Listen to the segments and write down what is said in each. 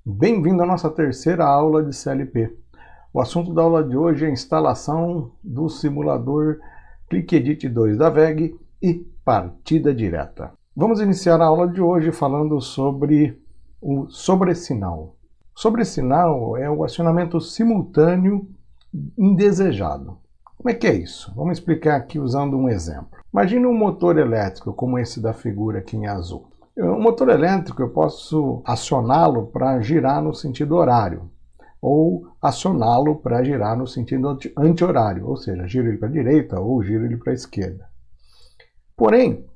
Bem-vindo à nossa terceira aula de CLP. O assunto da aula de hoje é a instalação do simulador ClickEdit 2 da VEG e partida direta. Vamos iniciar a aula de hoje falando sobre o sobressinal. Sobressinal é o acionamento simultâneo indesejado. Como é que é isso? Vamos explicar aqui usando um exemplo. Imagine um motor elétrico como esse da figura aqui em azul. O motor elétrico eu posso acioná-lo para girar no sentido horário ou acioná-lo para girar no sentido anti-horário, ou seja, giro ele para a direita ou giro ele para a esquerda. Porém,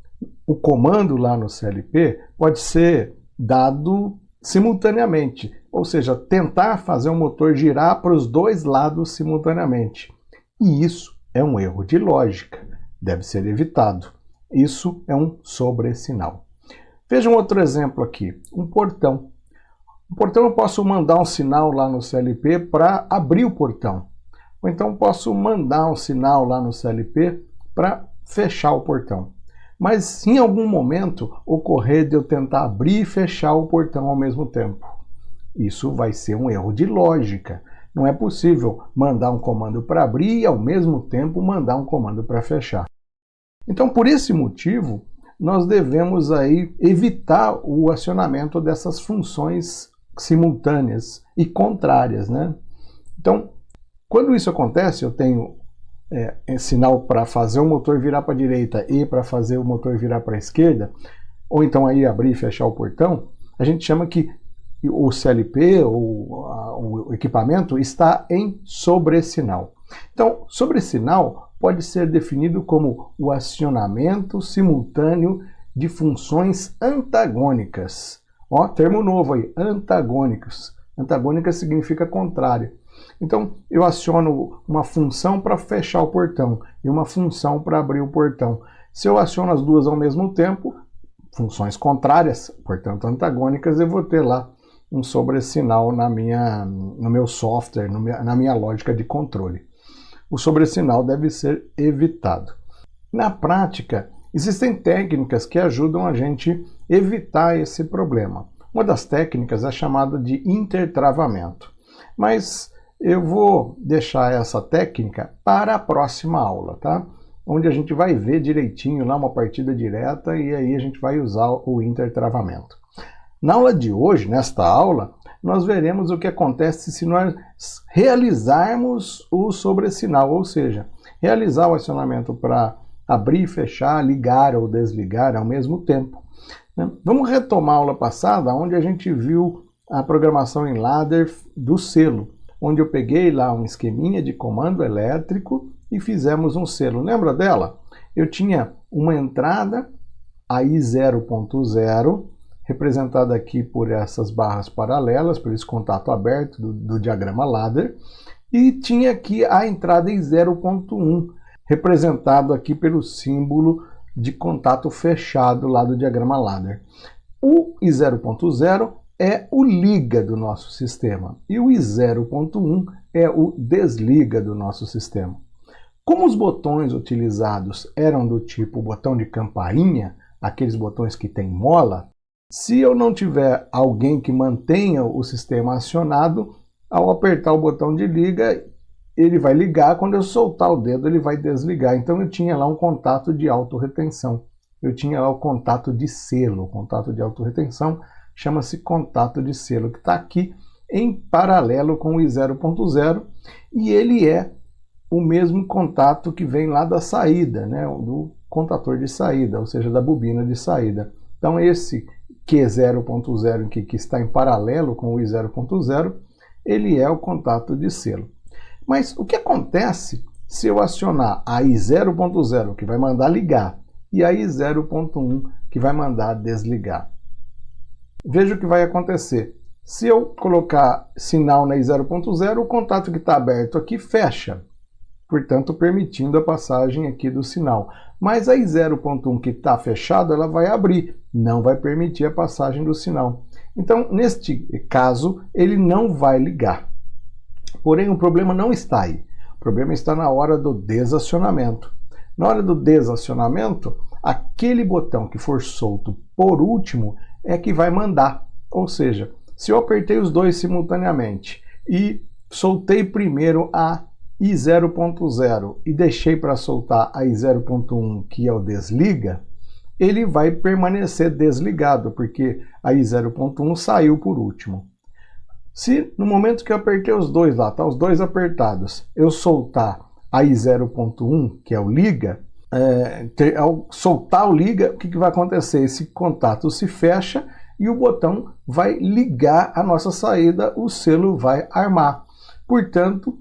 o comando lá no CLP pode ser dado simultaneamente, ou seja, tentar fazer o motor girar para os dois lados simultaneamente. E isso é um erro de lógica, deve ser evitado. Isso é um sobressinal. Veja um outro exemplo aqui, um portão. O portão eu posso mandar um sinal lá no CLP para abrir o portão. Ou então posso mandar um sinal lá no CLP para fechar o portão. Mas se em algum momento ocorrer de eu tentar abrir e fechar o portão ao mesmo tempo, isso vai ser um erro de lógica. Não é possível mandar um comando para abrir e ao mesmo tempo mandar um comando para fechar. Então, por esse motivo, nós devemos aí evitar o acionamento dessas funções simultâneas e contrárias, né? Então, quando isso acontece, eu tenho sinal para fazer o motor virar para a direita e para fazer o motor virar para a esquerda, ou então aí abrir e fechar o portão, a gente chama que o CLP, ou o equipamento, está em sobressinal. Então, sobressinal pode ser definido como o acionamento simultâneo de funções antagônicas. Ó, termo novo aí, antagônicos. Antagônica significa contrária. Então, eu aciono uma função para fechar o portão e uma função para abrir o portão. Se eu aciono as duas ao mesmo tempo, funções contrárias, portanto antagônicas, eu vou ter lá um sobressinal no meu software, na minha lógica de controle. O sobressinal deve ser evitado. Na prática, existem técnicas que ajudam a gente a evitar esse problema. Uma das técnicas é chamada de intertravamento. Mas eu vou deixar essa técnica para a próxima aula, tá? Onde a gente vai ver direitinho lá uma partida direta e aí a gente vai usar o intertravamento. Na aula de hoje, nesta aula, nós veremos o que acontece se nós realizarmos o sobressinal, ou seja, realizar o acionamento para abrir, fechar, ligar ou desligar ao mesmo tempo. Vamos retomar a aula passada, onde a gente viu a programação em ladder do selo, onde eu peguei lá um esqueminha de comando elétrico e fizemos um selo. Lembra dela? Eu tinha uma entrada, a I0.0, representada aqui por essas barras paralelas, por esse contato aberto do diagrama ladder, e tinha aqui a entrada I0.1, representado aqui pelo símbolo de contato fechado lá do diagrama ladder. O I0.0 é o liga do nosso sistema e o I0.1 é o desliga do nosso sistema. Como os botões utilizados eram do tipo botão de campainha, aqueles botões que tem mola, se eu não tiver alguém que mantenha o sistema acionado, ao apertar o botão de liga, ele vai ligar, quando eu soltar o dedo ele vai desligar. Então eu tinha lá um contato de autorretenção, eu tinha lá o contato de selo. O contato de autorretenção chama-se contato de selo, que está aqui em paralelo com o I0.0, e ele é o mesmo contato que vem lá da saída, né, do contator de saída, ou seja, da bobina de saída. Então esse Q0.0 que está em paralelo com o I0.0, ele é o contato de selo. Mas o que acontece se eu acionar a I0.0, que vai mandar ligar, e a I0.1, que vai mandar desligar? Veja o que vai acontecer. Se eu colocar sinal na I0.0, o contato que está aberto aqui fecha, portanto permitindo a passagem aqui do sinal. Mas a I0.1 que está fechado, ela vai abrir, não vai permitir a passagem do sinal. Então, neste caso, ele não vai ligar. Porém, o problema não está aí. O problema está na hora do desacionamento. Na hora do desacionamento, aquele botão que for solto por último é que vai mandar. Ou seja, Se eu apertei os dois simultaneamente e soltei primeiro a I0.0 e deixei para soltar a I0.1, que é o desliga, ele vai permanecer desligado, porque a I0.1 saiu por último. Se no momento que eu apertei os dois lá, tá os dois apertados, eu soltar a I0.1, que é o liga, ao soltar o liga, o que vai acontecer? Esse contato se fecha e o botão vai ligar a nossa saída, o selo vai armar. Portanto,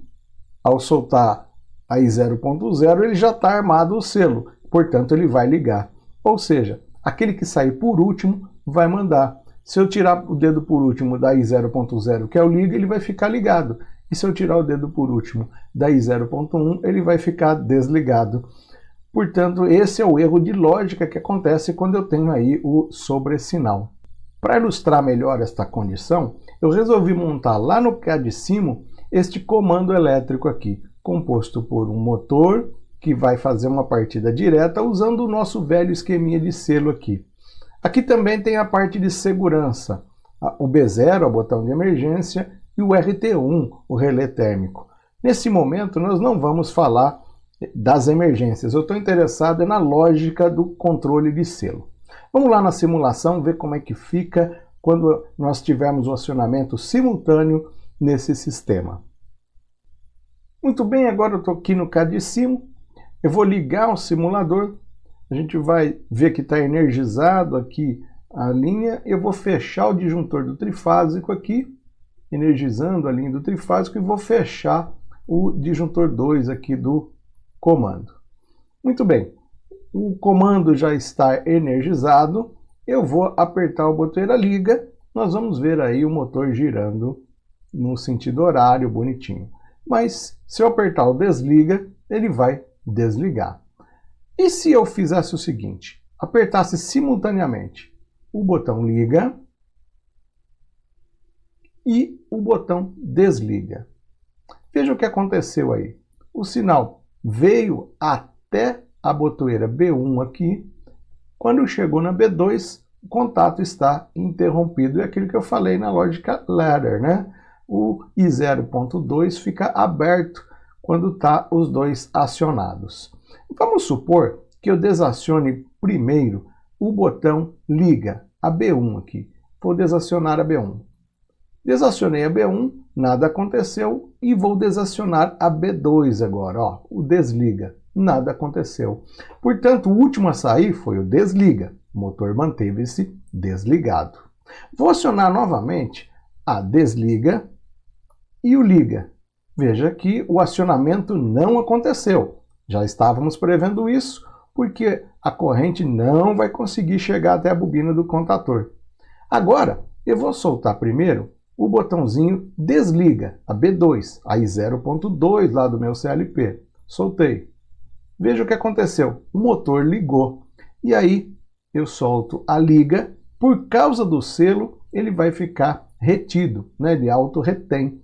ao soltar a I0.0, ele já está armado o selo, portanto ele vai ligar. Ou seja, aquele que sair por último vai mandar. Se eu tirar o dedo por último da I0.0, que é o liga, ele vai ficar ligado. E se eu tirar o dedo por último da I0.1, ele vai ficar desligado. Portanto, esse é o erro de lógica que acontece quando eu tenho aí o sobressinal. Para ilustrar melhor esta condição, eu resolvi montar lá no CAD-Simo este comando elétrico aqui, composto por um motor que vai fazer uma partida direta usando o nosso velho esqueminha de selo aqui. Aqui também tem a parte de segurança, o B0, o botão de emergência, e o RT1, o relé térmico. Nesse momento, nós não vamos falar das emergências. Eu estou interessado na lógica do controle de selo. Vamos lá na simulação ver como é que fica quando nós tivermos o acionamento simultâneo nesse sistema. Muito bem, agora eu estou aqui no CAD-Simo. Eu vou ligar o simulador. A gente vai ver que está energizado aqui a linha. Eu vou fechar o disjuntor do trifásico aqui, energizando a linha do trifásico, e vou fechar o disjuntor 2 aqui do comando. Muito bem, o comando já está energizado. Eu vou apertar o botão liga. Nós vamos ver aí o motor girando no sentido horário, bonitinho. Mas se eu apertar o desliga, ele vai desligar. E se eu fizesse o seguinte, apertasse simultaneamente o botão liga e o botão desliga? Veja o que aconteceu aí. O sinal veio até a botoeira B1 aqui. Quando chegou na B2, o contato está interrompido. É aquilo que eu falei na lógica ladder, né? O I0.2 fica aberto quando está os dois acionados. Vamos supor que eu desacione primeiro o botão liga, a B1 aqui. Vou desacionar a B1. Desacionei a B1, nada aconteceu, e vou desacionar a B2 agora, ó, o desliga. Nada aconteceu. Portanto, o último a sair foi o desliga. O motor manteve-se desligado. Vou acionar novamente a desliga e o liga. Veja que o acionamento não aconteceu. Já estávamos prevendo isso, porque a corrente não vai conseguir chegar até a bobina do contator. Agora, eu vou soltar primeiro o botãozinho desliga, a B2, a I0.2 lá do meu CLP. Soltei. Veja o que aconteceu. O motor ligou. E aí eu solto a liga. Por causa do selo, ele vai ficar retido, né? Ele auto-retém.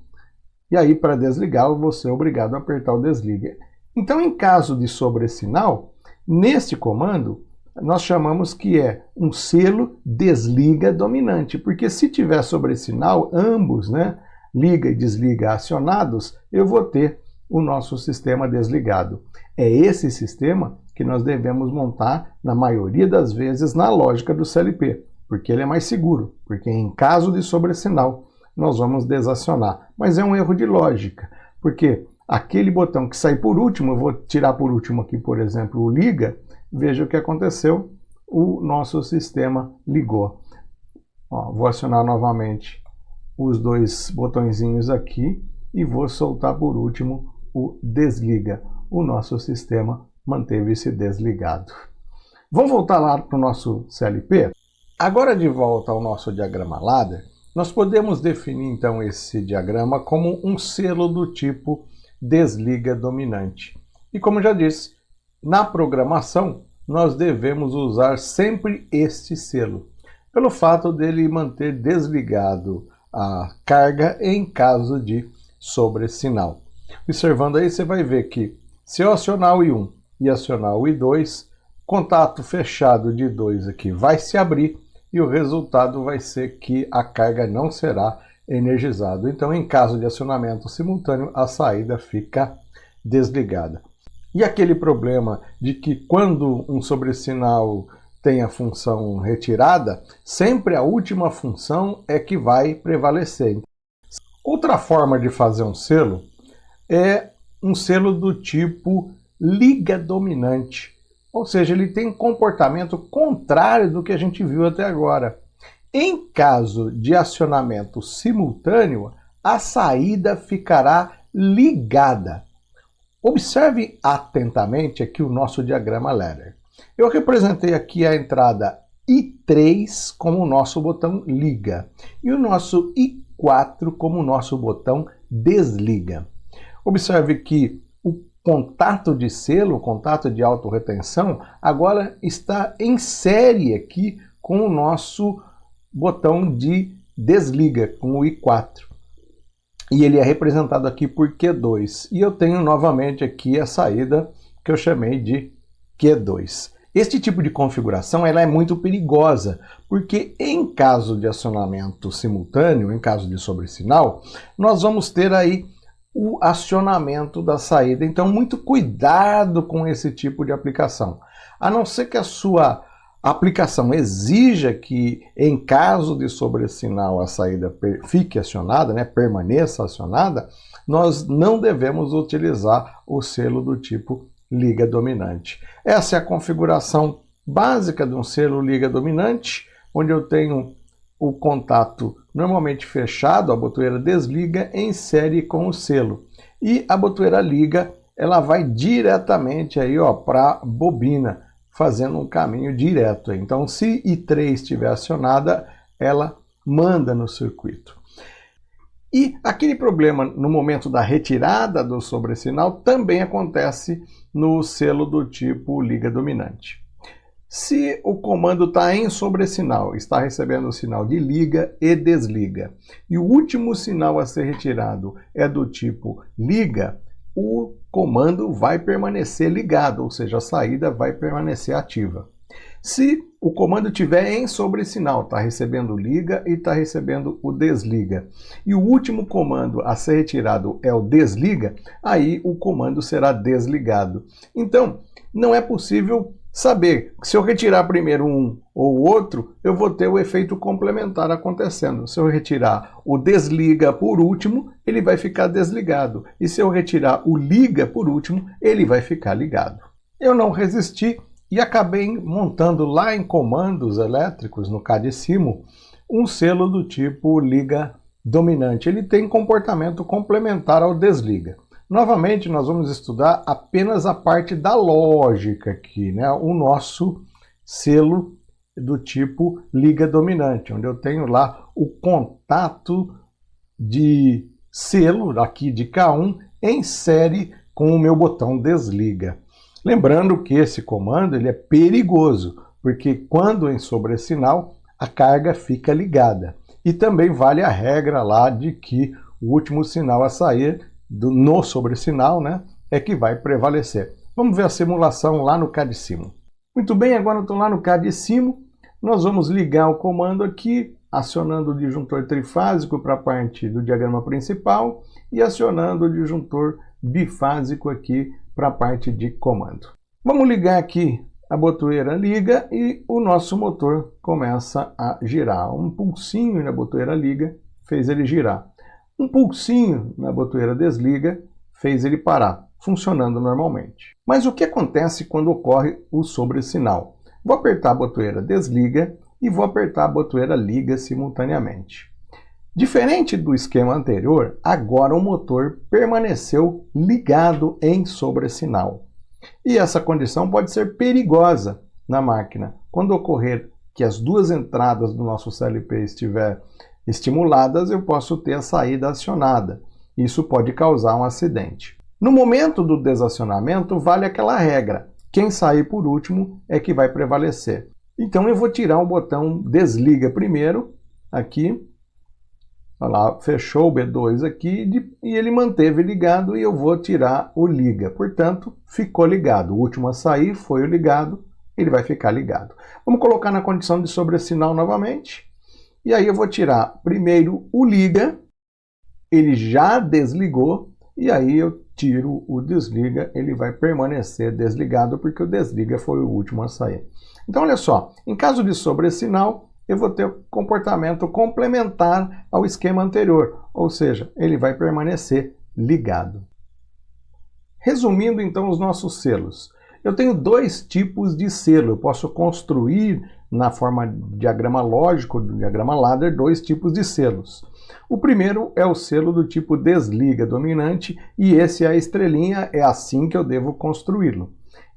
E aí, para desligar, eu vou ser obrigado a apertar o desliga. Então, em caso de sobressinal, nesse comando, nós chamamos que é um selo desliga dominante. Porque se tiver sobressinal, ambos, né, liga e desliga acionados, eu vou ter o nosso sistema desligado. É esse sistema que nós devemos montar, na maioria das vezes, na lógica do CLP, porque ele é mais seguro, porque em caso de sobressinal, nós vamos desacionar. Mas é um erro de lógica, porque aquele botão que sai por último, eu vou tirar por último aqui, por exemplo, o liga, veja o que aconteceu, o nosso sistema ligou. Ó, vou acionar novamente os dois botõezinhos aqui e vou soltar por último o desliga. O nosso sistema manteve-se desligado. Vamos voltar lá para o nosso CLP? Agora, de volta ao nosso diagrama ladder, nós podemos definir então esse diagrama como um selo do tipo desliga dominante. E como já disse, na programação nós devemos usar sempre este selo, pelo fato dele manter desligado a carga em caso de sobressinal. Observando aí, você vai ver que se eu acionar o I1 e acionar o I2, contato fechado de 2 aqui vai se abrir e o resultado vai ser que a carga não será energizada. Então, em caso de acionamento simultâneo, a saída fica desligada. E aquele problema de que quando um sobressinal tem a função retirada, sempre a última função é que vai prevalecer. Outra forma de fazer um selo é um selo do tipo liga dominante, ou seja, ele tem comportamento contrário do que a gente viu até agora. Em caso de acionamento simultâneo, a saída ficará ligada. Observe atentamente aqui o nosso diagrama ladder. Eu representei aqui a entrada I3 como o nosso botão liga e o nosso I4 como o nosso botão desliga. Observe que o contato de selo, o contato de autorretenção, agora está em série aqui com o nosso botão de desliga, com o I4. E ele é representado aqui por Q2. E eu tenho novamente aqui a saída que eu chamei de Q2. Este tipo de configuração ela é muito perigosa, porque em caso de acionamento simultâneo, em caso de sobressinal, nós vamos ter aí o acionamento da saída. Então, muito cuidado com esse tipo de aplicação. A não ser que a sua aplicação exija que, em caso de sobressinal, a saída fique acionada, né, permaneça acionada, nós não devemos utilizar o selo do tipo liga dominante. Essa é a configuração básica de um selo liga dominante, onde eu tenho o contato normalmente fechado, a botoeira desliga em série com o selo. E a botoeira liga, ela vai diretamente aí, ó, para a bobina, fazendo um caminho direto. Então, se I3 estiver acionada, ela manda no circuito. E aquele problema no momento da retirada do sobressinal também acontece no selo do tipo liga dominante. Se o comando está em sobressinal, está recebendo o sinal de liga e desliga, e o último sinal a ser retirado é do tipo liga, o comando vai permanecer ligado, ou seja, a saída vai permanecer ativa. Se o comando estiver em sobressinal, está recebendo liga e está recebendo o desliga, e o último comando a ser retirado é o desliga, aí o comando será desligado. Então, não é possível saber que se eu retirar primeiro um ou o outro, eu vou ter o efeito complementar acontecendo. Se eu retirar o desliga por último, ele vai ficar desligado. E se eu retirar o liga por último, ele vai ficar ligado. Eu não resisti e acabei montando lá em comandos elétricos, no CAD/CIMO, um selo do tipo liga dominante. Ele tem comportamento complementar ao desliga. Novamente, nós vamos estudar apenas a parte da lógica aqui, né? O nosso selo do tipo liga dominante, onde eu tenho lá o contato de selo aqui de K1 em série com o meu botão desliga. Lembrando que esse comando ele é perigoso, porque quando em sobressinal, a carga fica ligada. E também vale a regra lá de que o último sinal a sair no sobressinal, né, é que vai prevalecer. Vamos ver a simulação lá no CAD/CIMO. Muito bem, agora eu estou lá no CAD/CIMO. Nós vamos ligar o comando aqui, acionando o disjuntor trifásico para a parte do diagrama principal e acionando o disjuntor bifásico aqui para a parte de comando. Vamos ligar aqui a botoeira liga e o nosso motor começa a girar. Um pulsinho na botoeira liga fez ele girar. Um pulsinho na botoeira desliga fez ele parar, funcionando normalmente. Mas o que acontece quando ocorre o sobressinal? Vou apertar a botoeira desliga e vou apertar a botoeira liga simultaneamente. Diferente do esquema anterior, agora o motor permaneceu ligado em sobressinal. E essa condição pode ser perigosa na máquina. Quando ocorrer que as duas entradas do nosso CLP estiver estimuladas, eu posso ter a saída acionada. Isso pode causar um acidente. No momento do desacionamento, vale aquela regra. Quem sair por último é que vai prevalecer. Então eu vou tirar o botão desliga primeiro, aqui. Olha lá, fechou o B2 aqui e ele manteve ligado e eu vou tirar o liga. Portanto, ficou ligado. O último a sair foi o ligado, ele vai ficar ligado. Vamos colocar na condição de sobressinal novamente. E aí eu vou tirar primeiro o liga, ele já desligou, e aí eu tiro o desliga, ele vai permanecer desligado, porque o desliga foi o último a sair. Então olha só, em caso de sobressinal, eu vou ter o comportamento complementar ao esquema anterior, ou seja, ele vai permanecer ligado. Resumindo então os nossos selos, eu tenho dois tipos de selo, eu posso construir na forma de diagrama lógico, do diagrama ladder, dois tipos de selos. O primeiro é o selo do tipo desliga dominante, e esse é a estrelinha, é assim que eu devo construí-lo.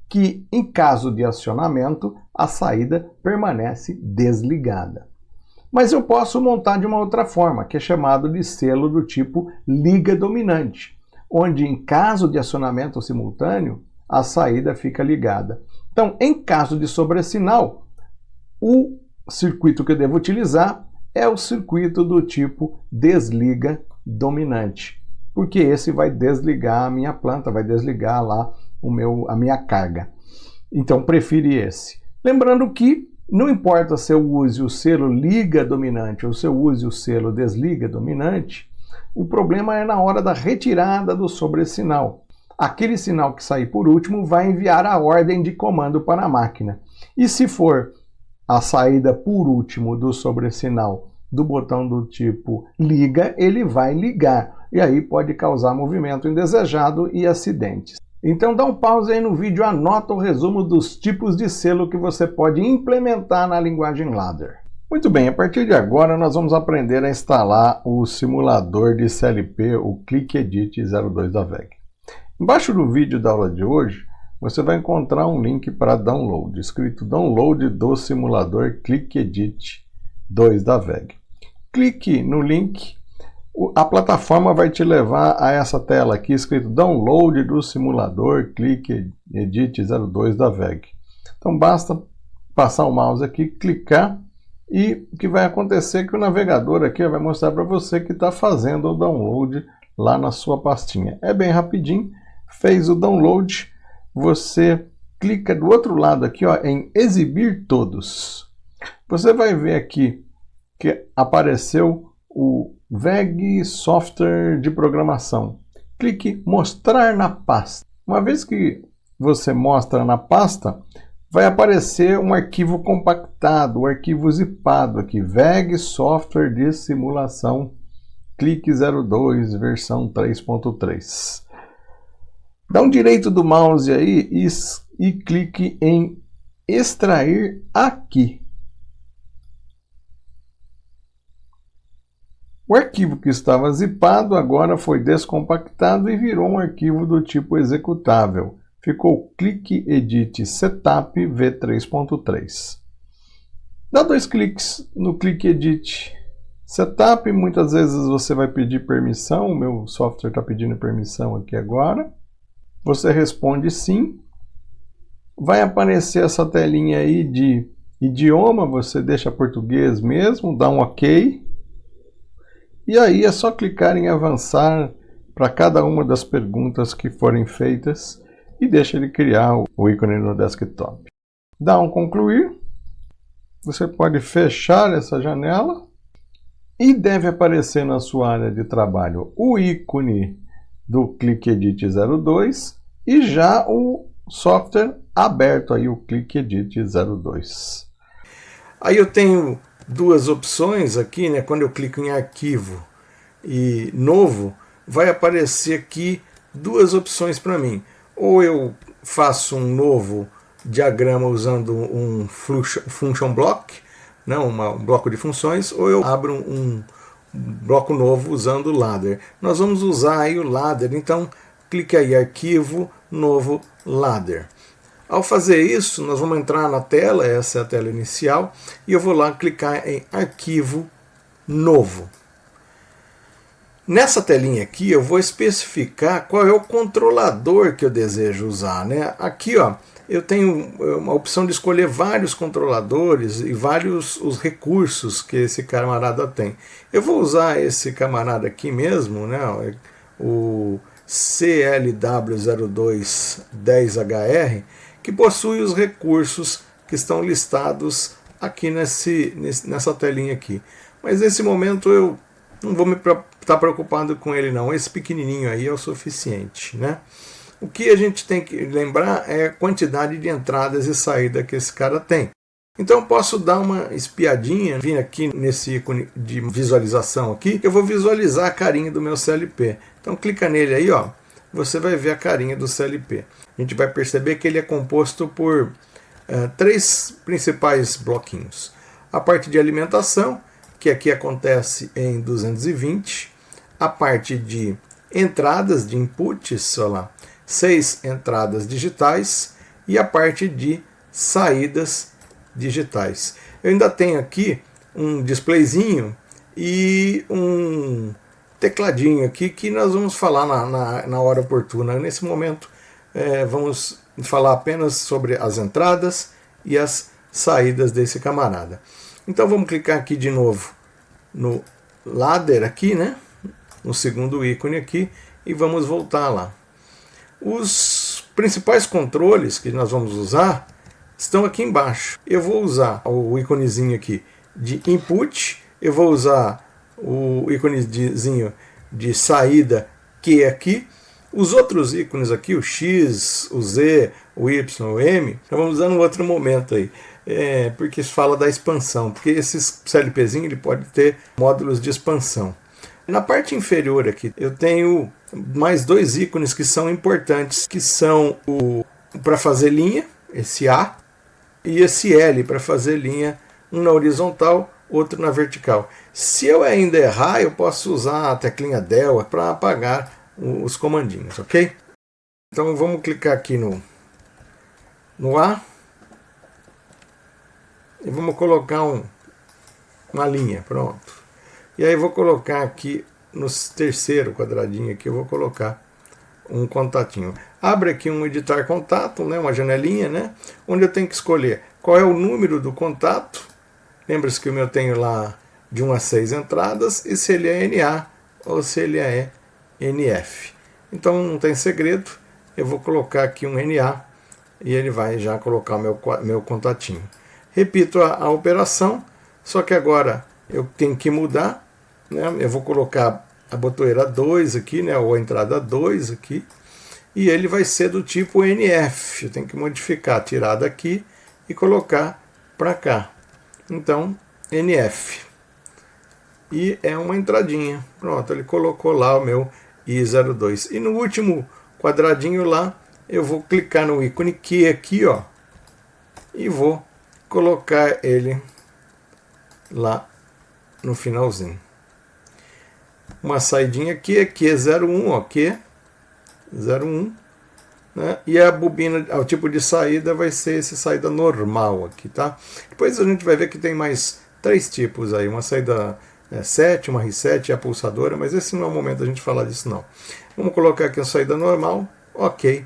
Que em caso de acionamento, a saída permanece desligada. Mas eu posso montar de uma outra forma, que é chamado de selo do tipo liga dominante, onde em caso de acionamento simultâneo, a saída fica ligada. Então, em caso de sobressinal, o circuito que eu devo utilizar é o circuito do tipo desliga dominante, porque esse vai desligar a minha planta, vai desligar lá a minha carga. Então, prefiro esse. Lembrando que não importa se eu use o selo liga dominante ou se eu use o selo desliga dominante, o problema é na hora da retirada do sobressinal. Aquele sinal que sair por último vai enviar a ordem de comando para a máquina. E se for a saída por último do sobressinal do botão do tipo liga, ele vai ligar. E aí pode causar movimento indesejado e acidentes. Então dá um pause aí no vídeo, anota o resumo dos tipos de selo que você pode implementar na linguagem ladder. Muito bem, a partir de agora nós vamos aprender a instalar o simulador de CLP, o ClickEdit 02 da VEG. Embaixo do vídeo da aula de hoje, você vai encontrar um link para download, escrito download do simulador ClickEdit 2 da VEG. Clique no link, a plataforma vai te levar a essa tela aqui, escrito download do simulador ClickEdit 02 da VEG. Então basta passar o mouse aqui, clicar, e o que vai acontecer é que o navegador aqui vai mostrar para você que está fazendo o download lá na sua pastinha. É bem rapidinho, fez o download, você clica do outro lado aqui, ó, em exibir todos. Você vai ver aqui que apareceu o VEG Software de Programação. Clique mostrar na pasta. Uma vez que você mostra na pasta, vai aparecer um arquivo compactado, um arquivo zipado aqui, VEG Software de Simulação Click 02 versão 3.3. Dá um direito do mouse aí e clique em extrair aqui. O arquivo que estava zipado agora foi descompactado e virou um arquivo do tipo executável. Ficou ClickEdit Setup v3.3. Dá dois cliques no ClickEdit Setup, muitas vezes você vai pedir permissão, o meu software está pedindo permissão aqui agora. Você responde sim. Vai aparecer essa telinha aí de idioma, você deixa português mesmo, dá um OK. E aí é só clicar em avançar para cada uma das perguntas que forem feitas e deixa ele criar o ícone no desktop. Dá um concluir. Você pode fechar essa janela e deve aparecer na sua área de trabalho o ícone do ClickEdit 02 e já o software aberto aí, o ClickEdit 02. Aí eu tenho duas opções aqui, né? Quando eu clico em arquivo e novo, vai aparecer aqui duas opções para mim. Ou eu faço um novo diagrama usando um function block, né? Um bloco de funções, ou eu abro um bloco novo usando o ladder. Nós vamos usar aí o ladder, então clique aí arquivo, novo ladder. Ao fazer isso, nós vamos entrar na tela, essa é a tela inicial, e eu vou lá clicar em arquivo novo. Nessa telinha aqui eu vou especificar qual é o controlador que eu desejo usar, né? Aqui, ó, eu tenho uma opção de escolher vários controladores e vários os recursos que esse camarada tem. Eu vou usar esse camarada aqui mesmo, né? O CLW0210HR, que possui os recursos que estão listados aqui nessa telinha aqui. Mas nesse momento eu não vou estar preocupado com ele não, esse pequenininho aí é o suficiente, né? O que a gente tem que lembrar é a quantidade de entradas e saídas que esse cara tem. Então eu posso dar uma espiadinha, vir aqui nesse ícone de visualização aqui, que eu vou visualizar a carinha do meu CLP. Então clica nele aí, ó, você vai ver a carinha do CLP. A gente vai perceber que ele é composto por três principais bloquinhos. A parte de alimentação, que aqui acontece em 220. A parte de entradas, de inputs, olha lá, 6 entradas digitais. E a parte de saídas digitais. Eu ainda tenho aqui um displayzinho e um tecladinho aqui que nós vamos falar na hora oportuna. Nesse momento vamos falar apenas sobre as entradas e as saídas desse camarada. Então vamos clicar aqui de novo no ladder aqui, né? No segundo ícone aqui, e vamos voltar lá. Os principais controles que nós vamos usar estão aqui embaixo. Eu vou usar o íconezinho aqui de input, eu vou usar o íconezinho de saída, que é aqui. Os outros ícones aqui, o X, o Z, o Y, o M, nós vamos usar em outro momento aí. Porque isso fala da expansão, porque esse CLPzinho ele pode ter módulos de expansão. Na parte inferior aqui eu tenho mais dois ícones que são importantes, que são o para fazer linha, esse A, e esse L para fazer linha, um na horizontal, outro na vertical. Se eu ainda errar, eu posso usar a teclinha Del para apagar os comandinhos, ok? Então vamos clicar aqui no A e vamos colocar uma linha, pronto. E aí vou colocar aqui no terceiro quadradinho aqui, eu vou colocar um contatinho. Abre aqui um editar contato, né, uma janelinha, né, onde eu tenho que escolher qual é o número do contato. Lembra-se que o meu tenho lá de 1 a 6 entradas, e se ele é NA ou se ele é NF. Então não tem segredo, eu vou colocar aqui um NA e ele vai já colocar o meu contatinho. Repito a operação, só que agora eu tenho que mudar, né? Eu vou colocar a botoeira 2 aqui, né, ou a entrada 2 aqui, e ele vai ser do tipo NF. Eu tenho que modificar, tirar daqui e colocar para cá. Então, NF. E é uma entradinha. Pronto, ele colocou lá o meu I02. E no último quadradinho lá, eu vou clicar no ícone Q aqui, ó, e vou colocar ele lá no finalzinho. Uma saidinha aqui, Q01, ó, Q01, né? E a bobina, o tipo de saída vai ser esse saída normal aqui, tá? Depois a gente vai ver que tem mais 3 tipos aí, uma saída 7, uma reset e a pulsadora, mas esse não é o momento da gente falar disso não. Vamos colocar aqui a saída normal, ok.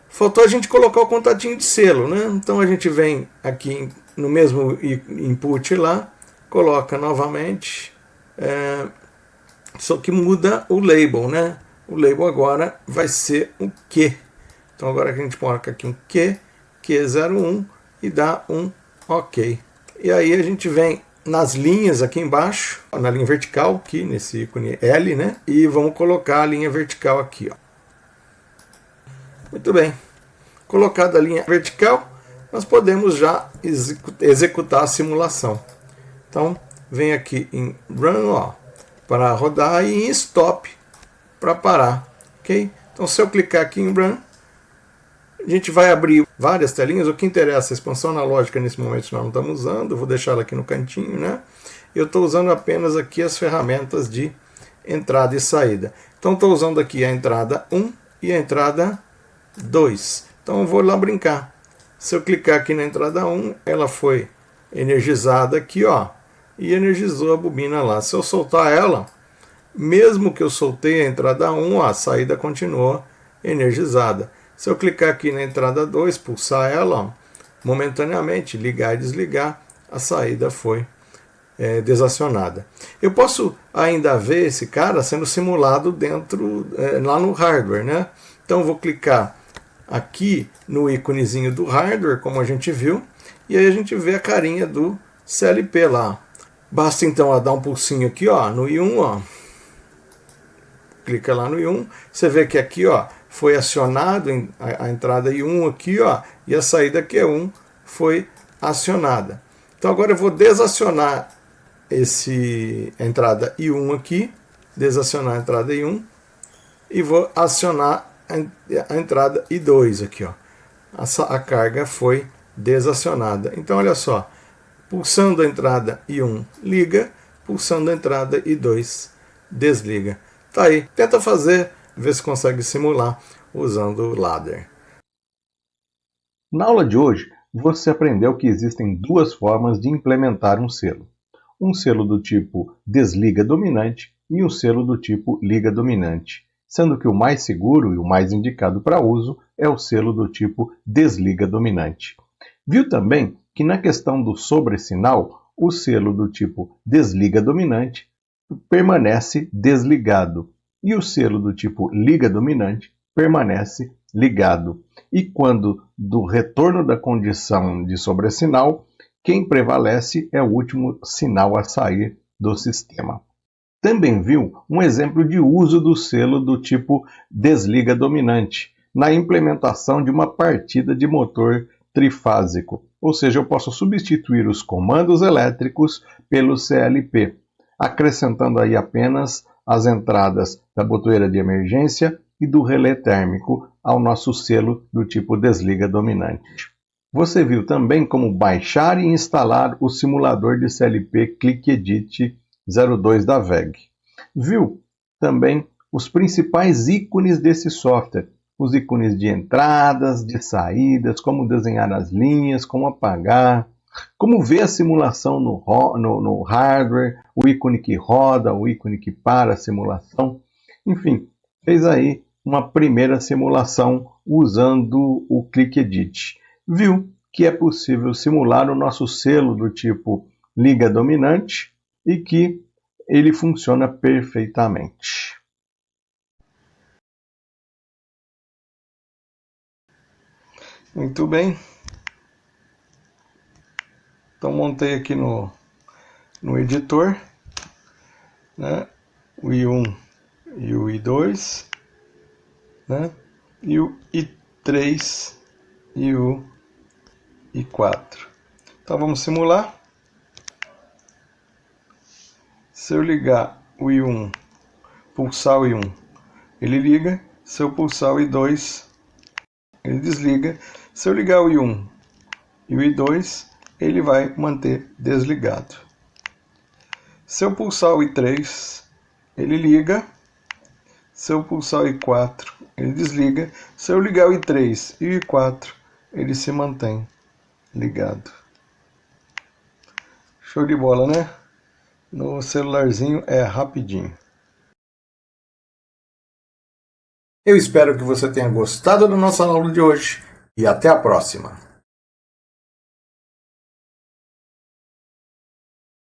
Faltou a gente colocar o contatinho de selo, né? Então a gente vem aqui no mesmo input lá, coloca novamente, só que muda o label, né? O label agora vai ser um Q. Então agora a gente coloca aqui um Q, Q01 e dá um OK. E aí a gente vem nas linhas aqui embaixo, na linha vertical, aqui nesse ícone L, né? E vamos colocar a linha vertical aqui, ó. Muito bem. Colocada a linha vertical, nós podemos já executar a simulação. Então, vem aqui em Run, ó, para rodar, e em Stop para parar, ok? Então, se eu clicar aqui em Run, a gente vai abrir várias telinhas. O que interessa, a expansão analógica nesse momento nós não estamos usando, eu vou deixar ela aqui no cantinho, né? Eu estou usando apenas aqui as ferramentas de entrada e saída. Então, estou usando aqui a entrada 1 e a entrada 2. Então, eu vou lá brincar. Se eu clicar aqui na entrada 1, ela foi energizada aqui, ó, e energizou a bobina lá. Se eu soltar ela, mesmo que eu soltei a entrada 1, ó, a saída continua energizada. Se eu clicar aqui na entrada 2, pulsar ela, ó, momentaneamente, ligar e desligar, a saída foi desacionada. Eu posso ainda ver esse cara sendo simulado dentro, lá no hardware, né? Então eu vou clicar aqui no íconezinho do hardware, como a gente viu, e aí a gente vê a carinha do CLP lá. Basta então dar um pulsinho aqui, ó, no I1, ó. Clica lá no I1, você vê que aqui, ó, foi acionado a entrada I1 aqui, ó, e a saída Q1 foi acionada. Então agora eu vou desacionar a entrada I1 aqui, desacionar a entrada I1 e vou acionar a entrada I2 aqui, ó. A carga foi desacionada. Então olha só, pulsando a entrada I1 liga, pulsando a entrada I2 desliga. Tá aí, tenta fazer, ver se consegue simular usando o ladder. Na aula de hoje, você aprendeu que existem duas formas de implementar um selo. Um selo do tipo desliga dominante e um selo do tipo liga dominante, sendo que o mais seguro e o mais indicado para uso é o selo do tipo desliga dominante. Viu também que na questão do sobressinal, o selo do tipo desliga dominante permanece desligado e o selo do tipo liga dominante permanece ligado. E quando do retorno da condição de sobressinal, quem prevalece é o último sinal a sair do sistema. Também viu um exemplo de uso do selo do tipo desliga dominante na implementação de uma partida de motor trifásico, ou seja, eu posso substituir os comandos elétricos pelo CLP, acrescentando aí apenas as entradas da botoeira de emergência e do relé térmico ao nosso selo do tipo desliga dominante. Você viu também como baixar e instalar o simulador de CLP ClickEdit 02 da VEG. Viu também os principais ícones desse software, os ícones de entradas, de saídas, como desenhar as linhas, como apagar, como ver a simulação no hardware, o ícone que roda, o ícone que para a simulação. Enfim, fez aí uma primeira simulação usando o ClickEdit. Viu que é possível simular o nosso selo do tipo liga dominante e que ele funciona perfeitamente. Muito bem. Então montei aqui no editor, né, o I1 e o I2, né, e o I3 e o I4. Então vamos simular. Se eu ligar o I1, pulsar o I1, ele liga. Se eu pulsar o I2, ele desliga. Se eu ligar o I1 e o I2, ele vai manter desligado. Se eu pulsar o I3, ele liga. Se eu pulsar o I4, ele desliga. Se eu ligar o I3 e o I4, ele se mantém ligado. Show de bola, né? No celularzinho é rapidinho. Eu espero que você tenha gostado da nossa aula de hoje e até a próxima.